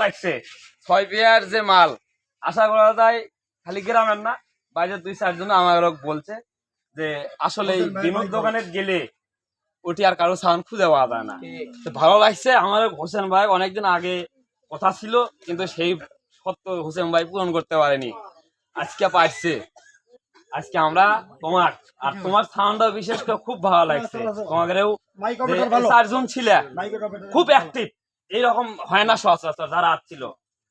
লাগছে 6 পেয়ার যে মাল আশা করা যায় খালি গ্রামের না বাইরের 2-4 জন আমার বলছে যে আসলে এই বিনোদ দোকানে গেলে ওটি আর কারো সাউন্ড খুঁজে পাওয়া যায় না। তো ভালো লাগছে আমার হোসেন ভাই অনেকদিন আগে কথা ছিল কিন্তু সেই সত্য হোসেন ভাই পূরণ করতে পারেনি, আজকে পারছে। আজকে আমরা তোমার আর তোমার সাউন্ডটা বিশেষ করে খুব ভালো লাগছে। তোমাদেরও 4 জন ছিল খুব অ্যাক্টিভ, এইরকম হয় না সচরাচর যারা আসছিল।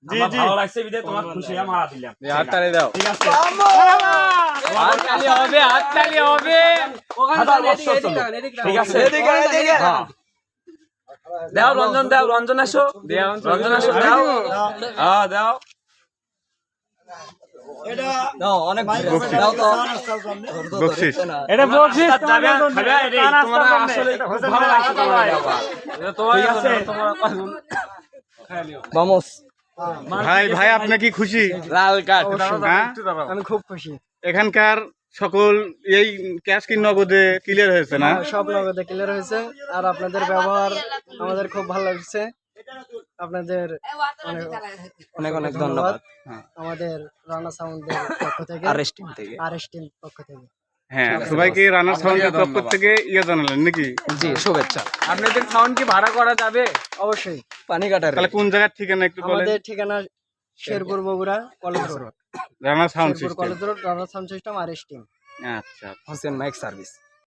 আমার ভালো লাগছে বিদে তোমার খুশি মারা দিলাম। হাততালি দাও। ঠিক আছে, হাততালি হবে, হাততালি হবে। ঠিক আছে, দাও রঞ্জন, দাও রঞ্জন, আসো রঞ্জন, আসো দাও, দাও ভাই ভাই আপনি কি খুশি? লাল কার্ড। আমি খুব খুশি। এখানকার সকল এই ক্যাশ কি নগদে ক্লিয়ার হয়েছে না? সব নগদে ক্লিয়ার হয়েছে। আর আপনাদের ব্যবহার আমাদের খুব ভালো লাগছে। আপনাদের অনেক অনেক ধন্যবাদ আমাদের রানা সাউন্ডের পক্ষ থেকে, আরএস টিম পক্ষ থেকে। হ্যাঁ, সবাইকে রানার সাউন্ডের পক্ষ থেকে জানালেন নাকি? জি, শুভেচ্ছা। আপনাদের সাউন্ড কি ভাড়া করা যাবে? অবশ্যই। পানি কাটার। তাহলে কোন জায়গার ঠিকানা একটু বলেন? আমাদের ঠিকানা Sherpur Bogura college road, Rana sound Sherpur system. College road, Rana sound system, RS team. আচ্ছা, হোসেন মাইক সার্ভিস।